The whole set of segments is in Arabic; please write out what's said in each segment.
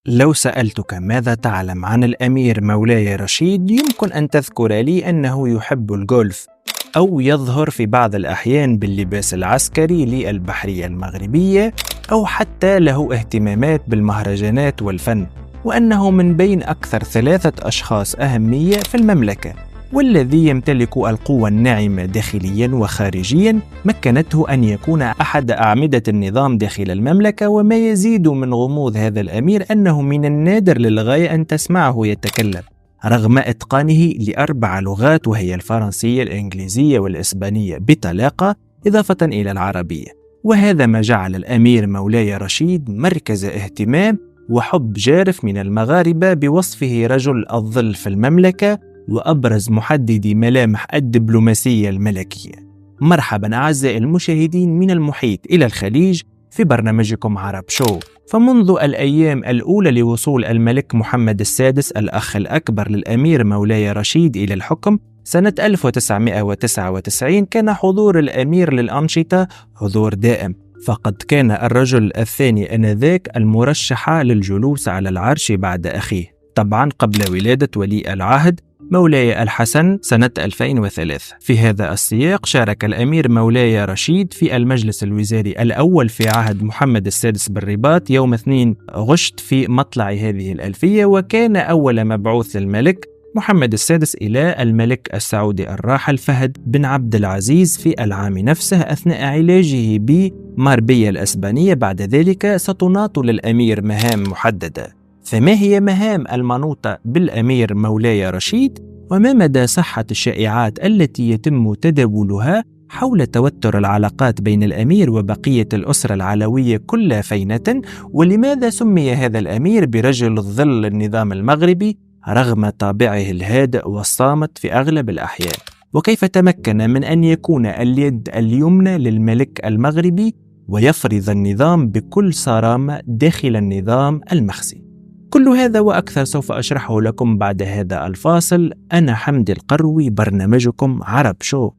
لو سألتك ماذا تعلم عن الأمير مولاي رشيد، يمكن أن تذكر لي أنه يحب الجولف، أو يظهر في بعض الأحيان باللباس العسكري للبحرية المغربية، أو حتى له اهتمامات بالمهرجانات والفن، وأنه من بين أكثر 3 أشخاص أهمية في المملكة، والذي يمتلك القوة الناعمة داخليا وخارجيا مكنته أن يكون أحد أعمدة النظام داخل المملكة. وما يزيد من غموض هذا الأمير أنه من النادر للغاية أن تسمعه يتكلم رغم إتقانه ل4 لغات، وهي الفرنسية، الإنجليزية والإسبانية بطلاقة، إضافة إلى العربية. وهذا ما جعل الأمير مولاي رشيد مركز اهتمام وحب جارف من المغاربة، بوصفه رجل الظل في المملكة وأبرز محددي ملامح الدبلوماسية الملكية. مرحبا أعزائي المشاهدين من المحيط إلى الخليج في برنامجكم عرب شو. فمنذ الأيام الأولى لوصول الملك محمد السادس الأخ الأكبر للأمير مولاي رشيد إلى الحكم سنة 1999، كان حضور الأمير للأنشطة حضور دائم، فقد كان الرجل الثاني آنذاك المرشح للجلوس على العرش بعد أخيه، طبعا قبل ولادة ولي العهد مولاي الحسن سنة 2003. في هذا السياق شارك الأمير مولاي رشيد في المجلس الوزاري الأول في عهد محمد السادس بالرباط يوم 2 غشت في مطلع هذه الألفية، وكان أول مبعوث للملك محمد السادس إلى الملك السعودي الراحل فهد بن عبد العزيز في العام نفسه أثناء علاجه بماربية الأسبانية. بعد ذلك ستناط للأمير مهام محددة. فما هي مهام المنوطة بالأمير مولاي رشيد؟ وما مدى صحة الشائعات التي يتم تداولها حول توتر العلاقات بين الأمير وبقية الأسرة العلوية كل فينة؟ ولماذا سمي هذا الأمير برجل الظل للنظام المغربي رغم طابعه الهادئ والصامت في أغلب الأحيان؟ وكيف تمكن من أن يكون اليد اليمنى للملك المغربي ويفرض النظام بكل صرامة داخل النظام المخزي؟ كل هذا وأكثر سوف أشرحه لكم بعد هذا الفاصل. أنا حمدي القروي، برنامجكم عرب شو.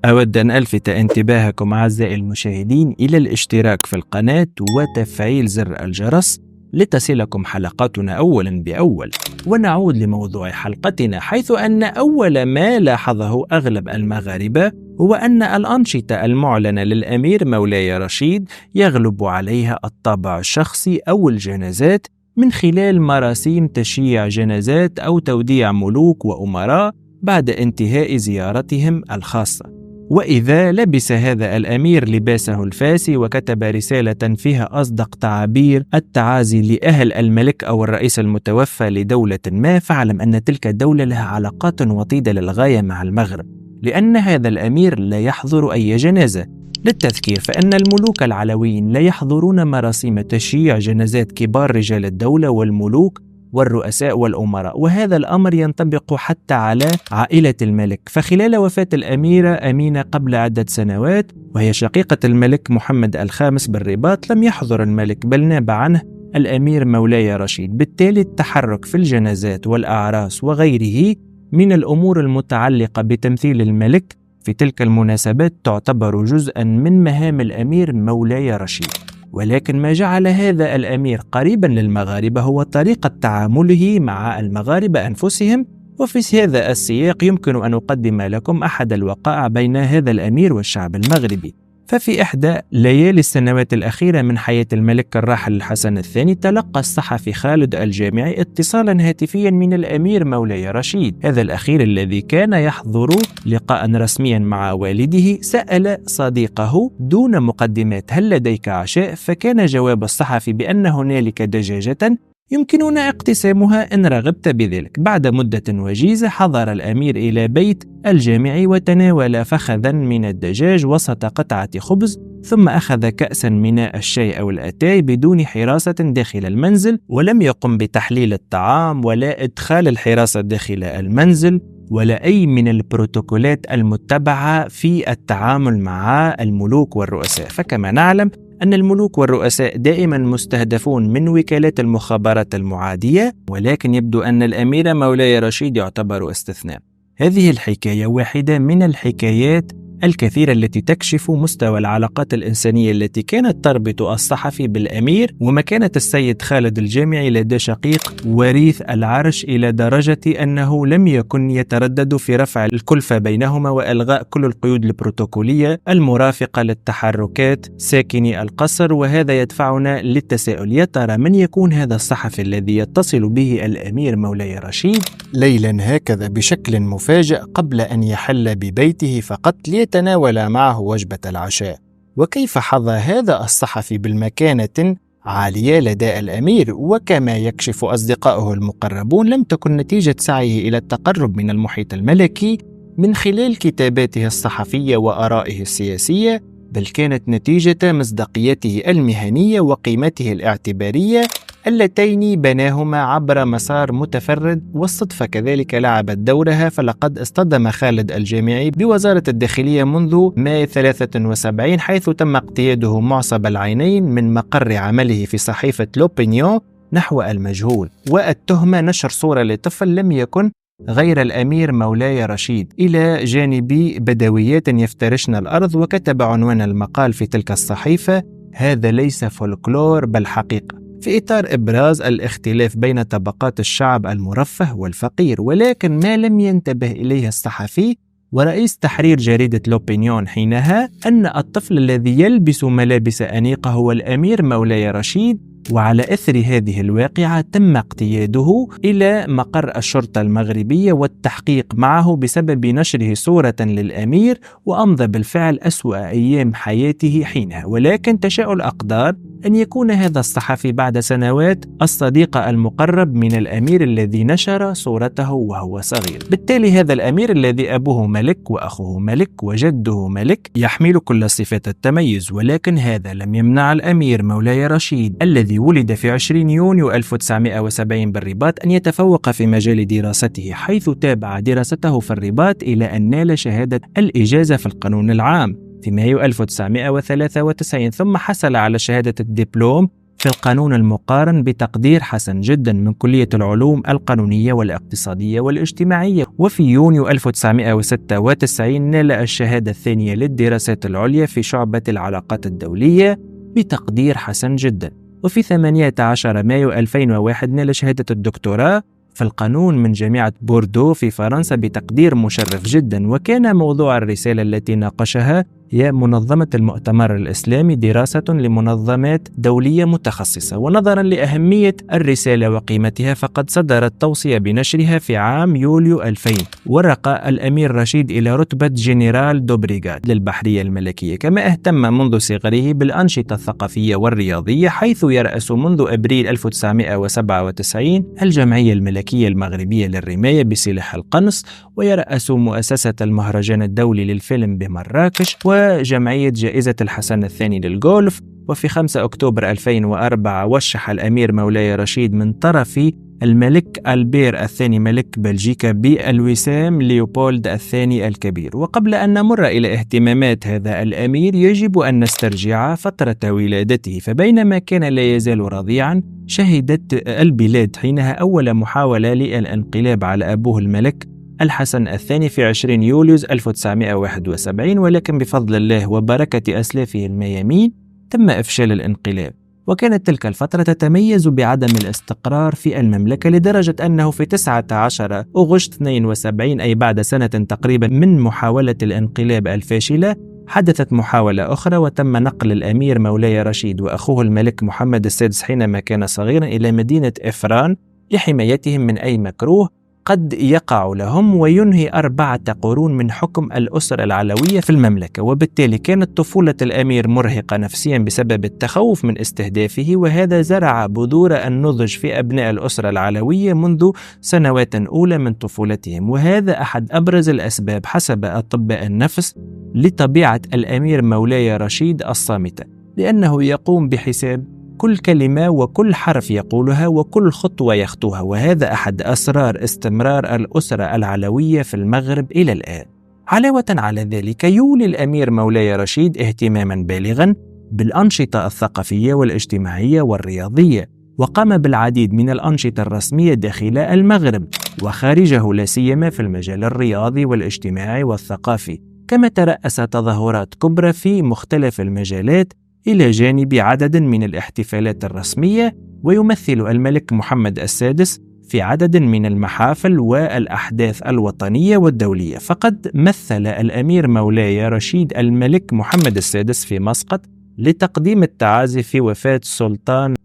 أود أن ألفت انتباهكم أعزائي المشاهدين إلى الاشتراك في القناة وتفعيل زر الجرس لتصلكم حلقاتنا أولا بأول. ونعود لموضوع حلقتنا، حيث أن أول ما لاحظه أغلب المغاربة هو أن الأنشطة المعلنة للأمير مولاي رشيد يغلب عليها الطابع الشخصي أو الجنازات، من خلال مراسيم تشييع جنازات أو توديع ملوك وأمراء بعد انتهاء زيارتهم الخاصة. وإذا لبس هذا الأمير لباسه الفاسي وكتب رسالة فيها أصدق تعابير التعازي لأهل الملك أو الرئيس المتوفى لدولة ما، فاعلم أن تلك الدولة لها علاقات وطيدة للغاية مع المغرب، لأن هذا الأمير لا يحضر أي جنازة. للتذكير فإن الملوك العلويين لا يحضرون مراسيم تشييع جنازات كبار رجال الدولة والملوك والرؤساء والأمراء، وهذا الأمر ينطبق حتى على عائلة الملك. فخلال وفاة الأميرة أمينة قبل عدة سنوات، وهي شقيقة الملك محمد الخامس بالرباط، لم يحضر الملك بل ناب عنه الأمير مولاي رشيد. بالتالي التحرك في الجنازات والأعراس وغيره من الأمور المتعلقة بتمثيل الملك في تلك المناسبات تعتبر جزءا من مهام الأمير مولاي رشيد. ولكن ما جعل هذا الأمير قريبا للمغاربة هو طريقة تعامله مع المغاربة أنفسهم. وفي هذا السياق يمكن أن أقدم لكم أحد الوقائع بين هذا الأمير والشعب المغربي. ففي إحدى ليالي السنوات الأخيرة من حياة الملك الراحل الحسن الثاني، تلقى الصحفي خالد الجامعي اتصالا هاتفيا من الأمير مولاي رشيد، هذا الأخير الذي كان يحضر لقاء رسميا مع والده. سأل صديقه دون مقدمات: هل لديك عشاء؟ فكان جواب الصحفي بأن هنالك دجاجة يمكننا اقتسامها إن رغبت بذلك. بعد مدة وجيزة حضر الأمير إلى بيت الجامعي وتناول فخذا من الدجاج وسط قطعة خبز، ثم أخذ كأسا من الشاي أو الأتاي بدون حراسة داخل المنزل، ولم يقم بتحليل الطعام ولا إدخال الحراسة داخل المنزل. ولا أي من البروتوكولات المتبعة في التعامل مع الملوك والرؤساء. فكما نعلم أن الملوك والرؤساء دائما مستهدفون من وكالات المخابرات المعادية، ولكن يبدو أن الأمير مولاي رشيد يعتبر استثناء. هذه الحكاية واحدة من الحكايات الكثيرة التي تكشف مستوى العلاقات الإنسانية التي كانت تربط الصحفي بالأمير، ومكانة السيد خالد الجامعي لدى شقيق وريث العرش إلى درجة أنه لم يكن يتردد في رفع الكلفة بينهما وإلغاء كل القيود البروتوكولية المرافقة للتحركات ساكني القصر. وهذا يدفعنا للتساؤل، يا ترى من يكون هذا الصحفي الذي يتصل به الأمير مولاي رشيد ليلا هكذا بشكل مفاجئ قبل أن يحل ببيته فقط ليتناول معه وجبة العشاء؟ وكيف حظى هذا الصحفي بالمكانة عالية لدى الأمير؟ وكما يكشف أصدقائه المقربون، لم تكن نتيجة سعيه إلى التقرب من المحيط الملكي من خلال كتاباته الصحفية وآرائه السياسية، بل كانت نتيجة مصداقيته المهنية وقيمته الاعتبارية اللتين بناهما عبر مسار متفرد. والصدفة كذلك لعبت دورها، فلقد اصطدم خالد الجامعي بوزارة الداخلية منذ ماي 73، حيث تم اقتياده معصب العينين من مقر عمله في صحيفة لوبينيون نحو المجهول، والتهمة نشر صورة لطفل لم يكن غير الأمير مولاي رشيد إلى جانب بدويات يفترشن الأرض. وكتب عنوان المقال في تلك الصحيفة: هذا ليس فولكلور بل حقيقة، في إطار إبراز الاختلاف بين طبقات الشعب المرفه والفقير. ولكن ما لم ينتبه إليه الصحفي ورئيس تحرير جريدة لوبينيون حينها أن الطفل الذي يلبس ملابس أنيقة هو الأمير مولاي رشيد. وعلى أثر هذه الواقعة تم اقتياده إلى مقر الشرطة المغربية والتحقيق معه بسبب نشره صورة للأمير، وأمضى بالفعل أسوأ أيام حياته حينها. ولكن تشاء الأقدار أن يكون هذا الصحفي بعد سنوات الصديق المقرب من الأمير الذي نشر صورته وهو صغير. بالتالي هذا الأمير الذي أبوه ملك وأخوه ملك وجده ملك يحمل كل صفات التميز، ولكن هذا لم يمنع الأمير مولاي رشيد الذي ولد في 20 يونيو 1970 بالرباط أن يتفوق في مجال دراسته، حيث تابع دراسته في الرباط إلى أن نال شهادة الإجازة في القانون العام في مايو 1993، ثم حصل على شهادة الدبلوم في القانون المقارن بتقدير حسن جدا من كلية العلوم القانونية والاقتصادية والاجتماعية. وفي يونيو 1996 نال الشهادة الثانية للدراسات العليا في شعبة العلاقات الدولية بتقدير حسن جدا. وفي 18 مايو 2001 نال شهادة الدكتوراه في القانون من جامعة بوردو في فرنسا بتقدير مشرف جدا. وكان موضوع الرسالة التي ناقشها هي منظمة المؤتمر الإسلامي، دراسة لمنظمات دولية متخصصة. ونظرا لأهمية الرسالة وقيمتها فقد صدرت توصية بنشرها في عام يوليو 2000، ورقى الأمير رشيد إلى رتبة جنرال دوبريغاد للبحرية الملكية. كما اهتم منذ صغره بالأنشطة الثقافية والرياضية، حيث يرأس منذ أبريل 1997 الجمعية الملكية المغربية للرماية بسلاح القنص، ويرأس مؤسسة المهرجان الدولي للفيلم بمراكش، وجمعية جائزة الحسن الثاني للغولف. وفي 5 أكتوبر 2004 وشح الأمير مولاي رشيد من طرف الملك ألبير الثاني ملك بلجيكا بالوسام ليوبولد الثاني الكبير. وقبل أن نمر إلى اهتمامات هذا الأمير يجب أن نسترجع فترة ولادته. فبينما كان لا يزال رضيعا شهدت البلاد حينها أول محاولة للانقلاب على أبوه الملك الحسن الثاني في 20 يوليو 1971، ولكن بفضل الله وبركة أسلافه الميامين تم إفشال الانقلاب. وكانت تلك الفترة تتميز بعدم الاستقرار في المملكة، لدرجة أنه في 19 أغسطس 72 أي بعد سنة تقريبا من محاولة الانقلاب الفاشلة حدثت محاولة أخرى، وتم نقل الأمير مولاي رشيد وأخوه الملك محمد السادس حينما كان صغيرا إلى مدينة إفران لحمايتهم من أي مكروه قد يقع لهم، وينهي 4 قرون من حكم الأسرة العلوية في المملكة. وبالتالي كانت طفولة الأمير مرهقة نفسيا بسبب التخوف من استهدافه، وهذا زرع بذور النضج في أبناء الأسرة العلوية منذ سنوات أولى من طفولتهم. وهذا أحد أبرز الأسباب حسب أطباء النفس لطبيعة الأمير مولاي رشيد الصامتة، لأنه يقوم بحساب كل كلمة وكل حرف يقولها وكل خطوة يخطوها، وهذا أحد أسرار استمرار الأسرة العلوية في المغرب إلى الآن. علاوة على ذلك، يولي الأمير مولاي رشيد اهتماما بالغا بالأنشطة الثقافية والاجتماعية والرياضية، وقام بالعديد من الأنشطة الرسمية داخل المغرب وخارجه، لا سيما في المجال الرياضي والاجتماعي والثقافي، كما ترأس تظاهرات كبرى في مختلف المجالات إلى جانب عدد من الاحتفالات الرسمية. ويمثل الملك محمد السادس في عدد من المحافل والأحداث الوطنية والدولية، فقد مثل الأمير مولاي رشيد الملك محمد السادس في مسقط لتقديم التعازي في وفاة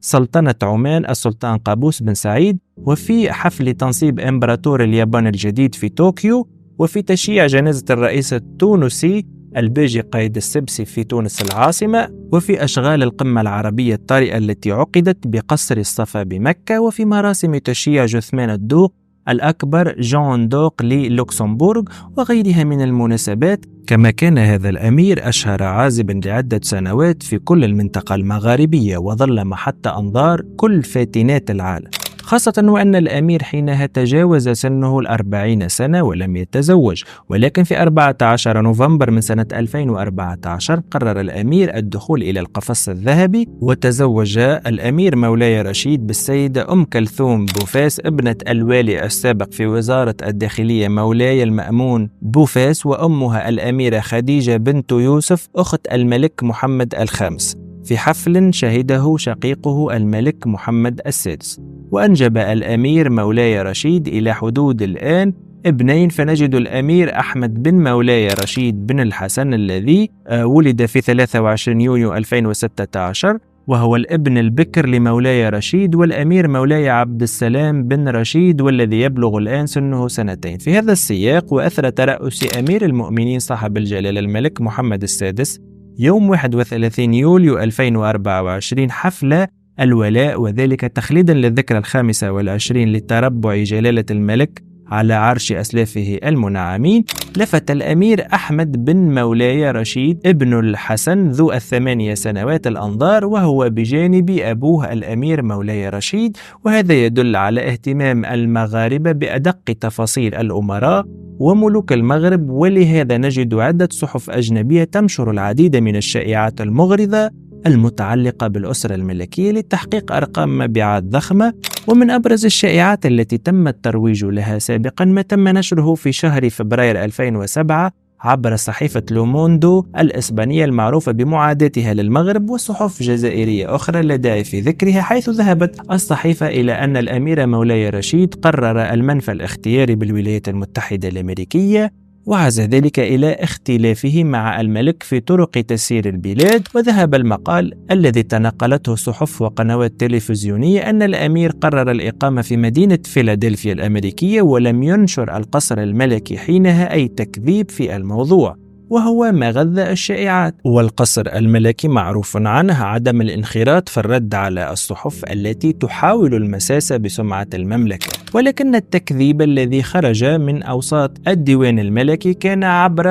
سلطنة عمان السلطان قابوس بن سعيد، وفي حفل تنصيب إمبراطور اليابان الجديد في طوكيو، وفي تشييع جنازة الرئيس التونسي الباجي قايد السبسي في تونس العاصمة، وفي أشغال القمة العربية الطارئة التي عقدت بقصر الصفا بمكة، وفي مراسم تشييع جثمان الدوق الأكبر جون دوق للوكسمبورغ وغيرها من المناسبات. كما كان هذا الأمير أشهر عازب لعدة سنوات في كل المنطقة المغاربية، وظل محط أنظار كل فاتنات العالم، خاصة وأن الأمير حينها تجاوز سنه 40 سنة ولم يتزوج. ولكن في 14 نوفمبر من سنة 2014 قرر الأمير الدخول إلى القفص الذهبي، وتزوج الأمير مولاي رشيد بالسيدة أم كلثوم بوفاس ابنة الوالي السابق في وزارة الداخلية مولاي المأمون بوفاس، وأمها الأميرة خديجة بنت يوسف أخت الملك محمد الخامس، في حفل شهده شقيقه الملك محمد السادس. وأنجب الأمير مولاي رشيد إلى حدود الآن ابنين، فنجد الأمير أحمد بن مولاي رشيد بن الحسن الذي ولد في 23 يونيو 2016 وهو الابن البكر لمولاي رشيد، والأمير مولاي عبد السلام بن رشيد والذي يبلغ الآن سنه 2 سنين. في هذا السياق، وأثر ترأس أمير المؤمنين صاحب الجلالة الملك محمد السادس يوم 31 يوليو 2024 حفل الولاء، وذلك تخليدا للذكرى 25 لتربع جلالة الملك على عرش أسلافه المنعمين، لفت الأمير أحمد بن مولاي رشيد ابن الحسن ذو 8 سنوات الأنظار، وهو بجانب أبوه الأمير مولاي رشيد، وهذا يدل على اهتمام المغاربة بأدق تفاصيل الأمراء وملوك المغرب. ولهذا نجد عدة صحف أجنبية تنشر العديد من الشائعات المغرضة المتعلقة بالأسرة الملكية لتحقيق أرقام مبيعات ضخمة. ومن أبرز الشائعات التي تم الترويج لها سابقا ما تم نشره في شهر فبراير 2007 عبر صحيفة لوموندو الإسبانية المعروفة بمعاداتها للمغرب وصحف جزائرية أخرى لا داعي في ذكرها، حيث ذهبت الصحيفة إلى أن الأمير مولاي رشيد قرر المنفى الاختياري بالولايات المتحدة الأمريكية، وعزى ذلك إلى اختلافه مع الملك في طرق تسيير البلاد. وذهب المقال الذي تنقلته صحف وقنوات تلفزيونية أن الأمير قرر الإقامة في مدينة فيلادلفيا الأمريكية، ولم ينشر القصر الملكي حينها أي تكذيب في الموضوع، وهو ما غذى الشائعات. والقصر الملكي معروف عنه عدم الانخراط في الرد على الصحف التي تحاول المساس بسمعة المملكة، ولكن التكذيب الذي خرج من أوساط الديوان الملكي كان عبر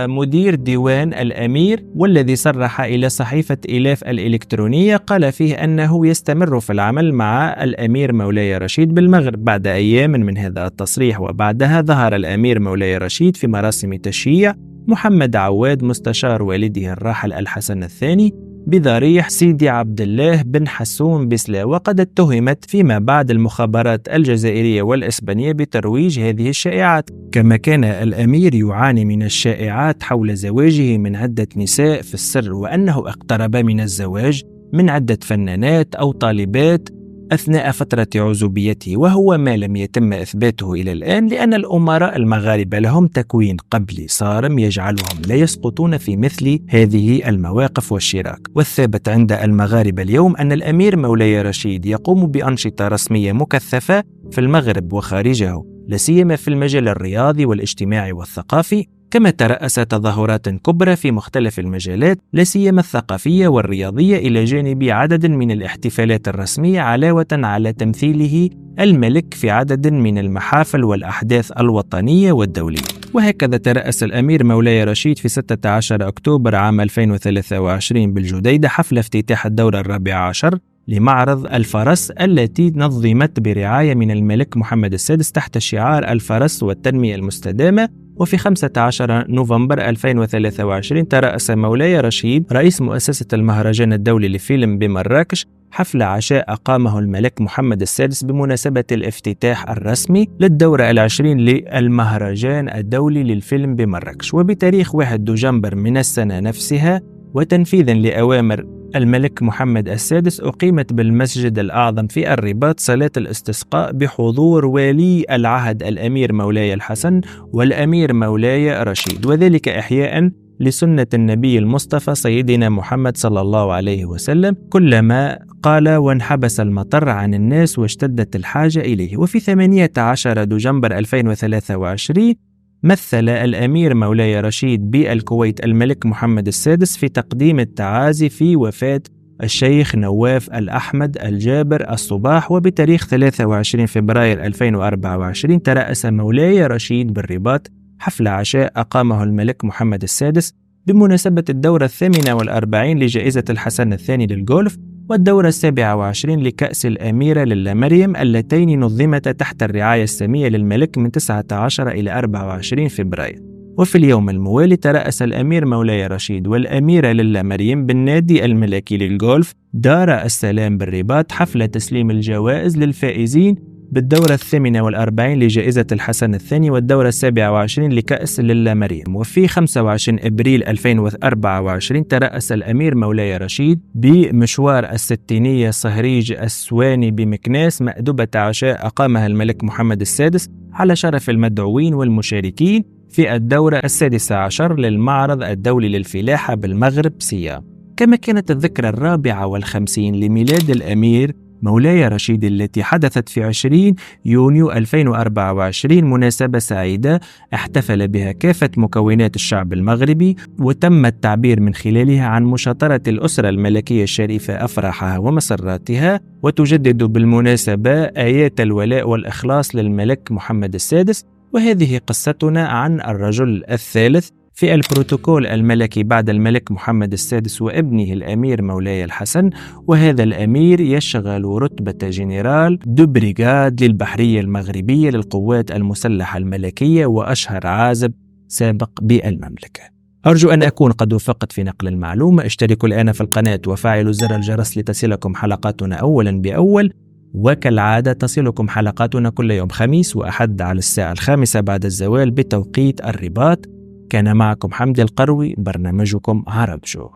مدير ديوان الأمير، والذي صرح إلى صحيفة إلاف الإلكترونية قال فيه أنه يستمر في العمل مع الأمير مولاي رشيد بالمغرب. بعد أيام من هذا التصريح وبعدها ظهر الأمير مولاي رشيد في مراسم تشييع محمد عواد مستشار والده الراحل الحسن الثاني بضريح سيدي عبد الله بن حسون بسلا، وقد اتهمت فيما بعد المخابرات الجزائرية والإسبانية بترويج هذه الشائعات. كما كان الأمير يعاني من الشائعات حول زواجه من عدة نساء في السر، وأنه اقترب من الزواج من عدة فنانات أو طالبات أثناء فترة عزوبيته، وهو ما لم يتم إثباته إلى الآن، لأن الأمراء المغاربة لهم تكوين قبلي صارم يجعلهم لا يسقطون في مثل هذه المواقف والشراك. والثابت عند المغاربة اليوم أن الأمير مولاي رشيد يقوم بأنشطة رسمية مكثفة في المغرب وخارجه، لا سيما في المجال الرياضي والاجتماعي والثقافي، كما ترأس تظاهرات كبرى في مختلف المجالات لا سيما الثقافية والرياضية، إلى جانب عدد من الاحتفالات الرسمية، علاوة على تمثيله الملك في عدد من المحافل والأحداث الوطنية والدولية. وهكذا ترأس الأمير مولاي رشيد في 16 أكتوبر عام 2023 بالجديدة حفل افتتاح الدورة 14 لمعرض الفرس التي نظمت برعاية من الملك محمد السادس تحت شعار الفرس والتنمية المستدامة. وفي 15 نوفمبر 2023 ترأس مولاي رشيد رئيس مؤسسة المهرجان الدولي لفيلم بمراكش حفل عشاء أقامه الملك محمد السادس بمناسبة الافتتاح الرسمي للدورة 20 للمهرجان الدولي للفيلم بمراكش. وبتاريخ 1 دجنبر من السنة نفسها وتنفيذا لأوامر الملك محمد السادس أقيمت بالمسجد الأعظم في الرباط صلاة الاستسقاء بحضور ولي العهد الأمير مولاي الحسن والأمير مولاي رشيد، وذلك إحياء لسنة النبي المصطفى سيدنا محمد صلى الله عليه وسلم كلما قال وانحبس المطر عن الناس واشتدت الحاجة إليه. وفي 18 دجنبر 2023 مثل الأمير مولاي رشيد بالكويت الملك محمد السادس في تقديم التعازي في وفاة الشيخ نواف الأحمد الجابر الصباح. وبتاريخ 23 فبراير 2024 ترأس مولاي رشيد بالرباط حفل عشاء أقامه الملك محمد السادس بمناسبة الدورة 48 لجائزة الحسن الثاني للجولف والدورة 27 لكأس الأميرة للا مريم، اللتين نظمتا تحت الرعاية السامية للملك من 19 إلى 24 فبراير. وفي اليوم الموالي ترأس الأمير مولاي رشيد والأميرة للا مريم بالنادي الملكي للجولف دار السلام بالرباط حفل تسليم الجوائز للفائزين بالدورة 48 لجائزة الحسن الثاني والدورة 27 لكأس للا مريم. وفي 25 أبريل 2024 ترأس الأمير مولاي رشيد بمشوار الستينية صهريج السواني بمكناس مأدبة عشاء أقامها الملك محمد السادس على شرف المدعوين والمشاركين في الدورة 16 للمعرض الدولي للفلاحة بالمغرب سيا. كما كانت الذكرى 54 لميلاد الأمير مولاي رشيد التي حدثت في 20 يونيو 2024 مناسبة سعيدة احتفل بها كافة مكونات الشعب المغربي، وتم التعبير من خلالها عن مشاطرة الأسرة الملكية الشريفة أفراحها ومسراتها، وتجدد بالمناسبة آيات الولاء والإخلاص للملك محمد السادس. وهذه قصتنا عن الرجل الثالث في البروتوكول الملكي بعد الملك محمد السادس وابنه الأمير مولاي الحسن، وهذا الأمير يشغل رتبة جنرال دو بريغاد للبحرية المغربية للقوات المسلحة الملكية وأشهر عازب سابق بالمملكة. أرجو أن أكون قد وفقت في نقل المعلومة. اشتركوا الآن في القناة وفعلوا زر الجرس لتصلكم حلقاتنا أولا بأول، وكالعادة تصلكم حلقاتنا كل يوم خميس وأحد على الساعة 5 بعد الزوال بتوقيت الرباط. كان معكم حمدي القروي، برنامجكم عرب شو.